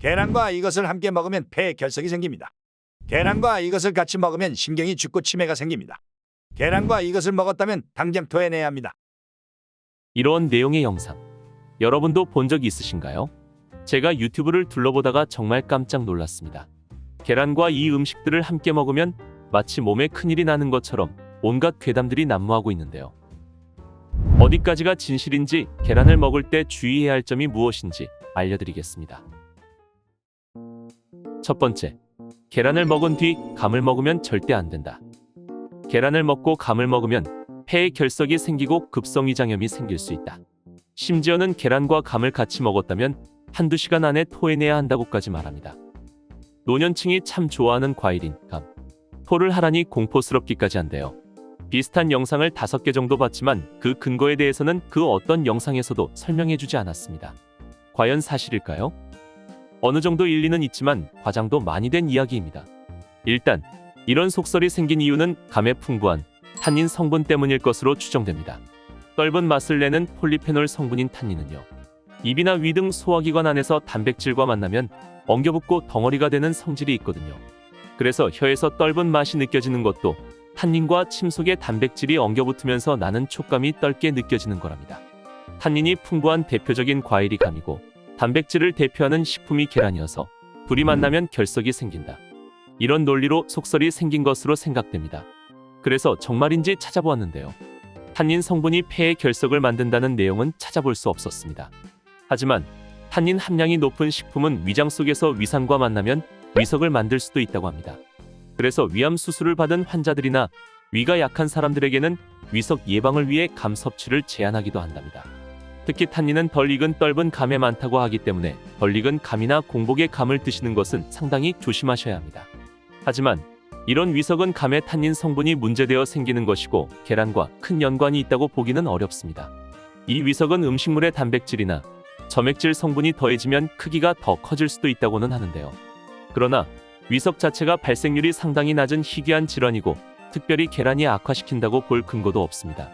계란과 이것을 함께 먹으면 폐에 결석이 생깁니다. 계란과 이것을 같이 먹으면 신경이 죽고 치매가 생깁니다. 계란과 이것을 먹었다면 당장 토해내야 합니다. 이런 내용의 영상 여러분도 본 적 있으신가요? 제가 유튜브를 둘러보다가 정말 깜짝 놀랐습니다. 계란과 이 음식들을 함께 먹으면 마치 몸에 큰일이 나는 것처럼 온갖 괴담들이 난무하고 있는데요. 어디까지가 진실인지, 계란을 먹을 때 주의해야 할 점이 무엇인지 알려드리겠습니다. 첫 번째, 계란을 먹은 뒤 감을 먹으면 절대 안 된다. 계란을 먹고 감을 먹으면 폐에 결석이 생기고 급성위장염이 생길 수 있다. 심지어는 계란과 감을 같이 먹었다면 한두 시간 안에 토해내야 한다고까지 말합니다. 노년층이 참 좋아하는 과일인 감. 토를 하라니 공포스럽기까지 한데요. 비슷한 영상을 5개 정도 봤지만 그 근거에 대해서는 그 어떤 영상에서도 설명해주지 않았습니다. 과연 사실일까요? 어느 정도 일리는 있지만 과장도 많이 된 이야기입니다. 일단 이런 속설이 생긴 이유는 감의 풍부한 탄닌 성분 때문일 것으로 추정됩니다. 떫은 맛을 내는 폴리페놀 성분인 탄닌은요, 입이나 위 등 소화기관 안에서 단백질과 만나면 엉겨붙고 덩어리가 되는 성질이 있거든요. 그래서 혀에서 떫은 맛이 느껴지는 것도 탄닌과 침 속에 단백질이 엉겨붙으면서 나는 촉감이 떫게 느껴지는 거랍니다. 탄닌이 풍부한 대표적인 과일이 감이고 단백질을 대표하는 식품이 계란이어서 둘이 만나면 결석이 생긴다. 이런 논리로 속설이 생긴 것으로 생각됩니다. 그래서 정말인지 찾아보았는데요. 탄닌 성분이 폐에 결석을 만든다는 내용은 찾아볼 수 없었습니다. 하지만 탄닌 함량이 높은 식품은 위장 속에서 위산과 만나면 위석을 만들 수도 있다고 합니다. 그래서 위암 수술을 받은 환자들이나 위가 약한 사람들에게는 위석 예방을 위해 감 섭취를 제한하기도 한답니다. 특히 탄닌은 덜 익은 떫은 감에 많다고 하기 때문에 덜 익은 감이나 공복의 감을 드시는 것은 상당히 조심하셔야 합니다. 하지만 이런 위석은 감의 탄닌 성분이 문제되어 생기는 것이고 계란과 큰 연관이 있다고 보기는 어렵습니다. 이 위석은 음식물의 단백질이나 점액질 성분이 더해지면 크기가 더 커질 수도 있다고는 하는데요. 그러나 위석 자체가 발생률이 상당히 낮은 희귀한 질환이고 특별히 계란이 악화시킨다고 볼 근거도 없습니다.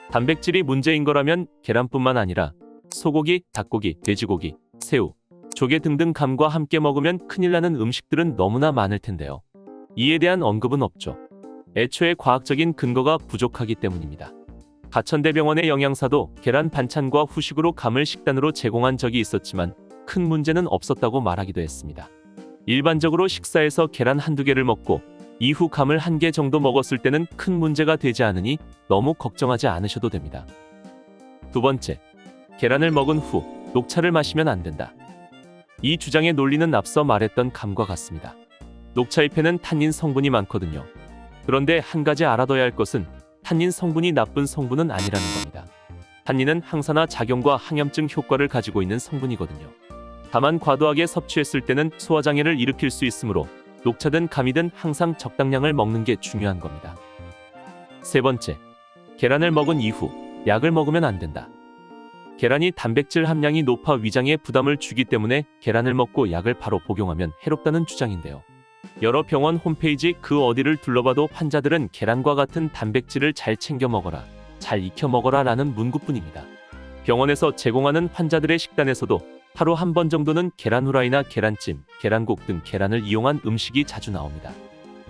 단백질이 문제인 거라면 계란뿐만 아니라 소고기, 닭고기, 돼지고기, 새우, 조개 등등 감과 함께 먹으면 큰일 나는 음식들은 너무나 많을 텐데요. 이에 대한 언급은 없죠. 애초에 과학적인 근거가 부족하기 때문입니다. 가천대병원의 영양사도 계란 반찬과 후식으로 감을 식단으로 제공한 적이 있었지만 큰 문제는 없었다고 말하기도 했습니다. 일반적으로 식사에서 계란 한두 개를 먹고 이후 감을 1개 정도 먹었을 때는 큰 문제가 되지 않으니 너무 걱정하지 않으셔도 됩니다. 두 번째, 계란을 먹은 후 녹차를 마시면 안 된다. 이 주장의 논리는 앞서 말했던 감과 같습니다. 녹차잎에는 탄닌 성분이 많거든요. 그런데 한 가지 알아둬야 할 것은 탄닌 성분이 나쁜 성분은 아니라는 겁니다. 탄닌은 항산화 작용과 항염증 효과를 가지고 있는 성분이거든요. 다만 과도하게 섭취했을 때는 소화장애를 일으킬 수 있으므로 녹차든 감이든 항상 적당량을 먹는 게 중요한 겁니다. 세 번째, 계란을 먹은 이후 약을 먹으면 안 된다. 계란이 단백질 함량이 높아 위장에 부담을 주기 때문에 계란을 먹고 약을 바로 복용하면 해롭다는 주장인데요. 여러 병원 홈페이지 그 어디를 둘러봐도 환자들은 계란과 같은 단백질을 잘 챙겨 먹어라, 잘 익혀 먹어라 라는 문구뿐입니다. 병원에서 제공하는 환자들의 식단에서도 하루 한 번 정도는 계란 후라이나 계란찜, 계란국 등 계란을 이용한 음식이 자주 나옵니다.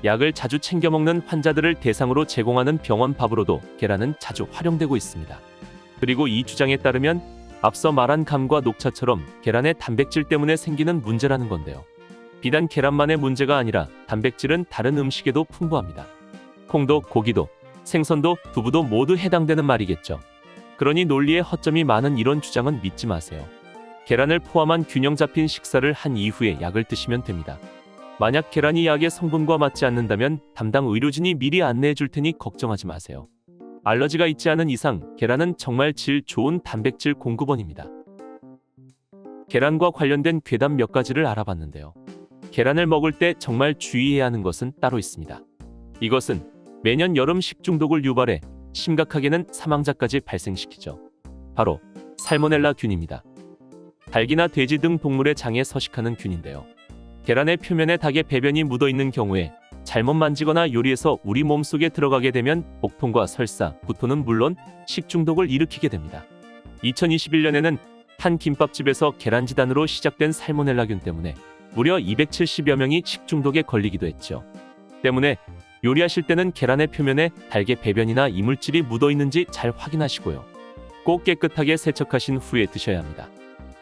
약을 자주 챙겨 먹는 환자들을 대상으로 제공하는 병원 밥으로도 계란은 자주 활용되고 있습니다. 그리고 이 주장에 따르면 앞서 말한 감과 녹차처럼 계란의 단백질 때문에 생기는 문제라는 건데요. 비단 계란만의 문제가 아니라 단백질은 다른 음식에도 풍부합니다. 콩도, 고기도, 생선도, 두부도 모두 해당되는 말이겠죠. 그러니 논리에 허점이 많은 이런 주장은 믿지 마세요. 계란을 포함한 균형 잡힌 식사를 한 이후에 약을 드시면 됩니다. 만약 계란이 약의 성분과 맞지 않는다면 담당 의료진이 미리 안내해 줄 테니 걱정하지 마세요. 알러지가 있지 않은 이상 계란은 정말 질 좋은 단백질 공급원입니다. 계란과 관련된 괴담 몇 가지를 알아봤는데요. 계란을 먹을 때 정말 주의해야 하는 것은 따로 있습니다. 이것은 매년 여름 식중독을 유발해 심각하게는 사망자까지 발생시키죠. 바로 살모넬라 균입니다. 닭이나 돼지 등 동물의 장에 서식하는 균인데요. 계란의 표면에 닭의 배변이 묻어있는 경우에 잘못 만지거나 요리해서 우리 몸속에 들어가게 되면 복통과 설사, 구토는 물론 식중독을 일으키게 됩니다. 2021년에는 한 김밥집에서 계란지단으로 시작된 살모넬라균 때문에 무려 270여 명이 식중독에 걸리기도 했죠. 때문에 요리하실 때는 계란의 표면에 닭의 배변이나 이물질이 묻어 있는지 잘 확인하시고요. 꼭 깨끗하게 세척하신 후에 드셔야 합니다.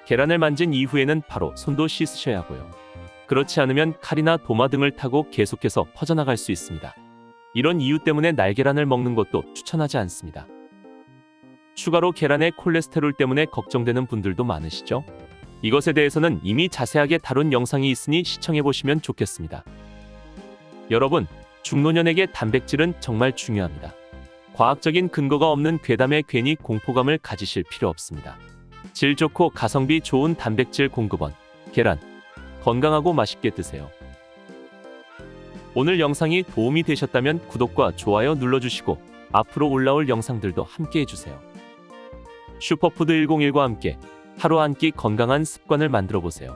계란을 만진 이후에는 바로 손도 씻으셔야 하고요. 그렇지 않으면 칼이나 도마 등을 타고 계속해서 퍼져나갈 수 있습니다. 이런 이유 때문에 날계란을 먹는 것도 추천하지 않습니다. 추가로 계란의 콜레스테롤 때문에 걱정되는 분들도 많으시죠? 이것에 대해서는 이미 자세하게 다룬 영상이 있으니 시청해보시면 좋겠습니다. 여러분, 중노년에게 단백질은 정말 중요합니다. 과학적인 근거가 없는 괴담에 괜히 공포감을 가지실 필요 없습니다. 질 좋고 가성비 좋은 단백질 공급원, 계란. 건강하고 맛있게 드세요. 오늘 영상이 도움이 되셨다면 구독과 좋아요 눌러주시고 앞으로 올라올 영상들도 함께 해주세요. 슈퍼푸드 101과 함께 하루 한 끼 건강한 습관을 만들어 보세요.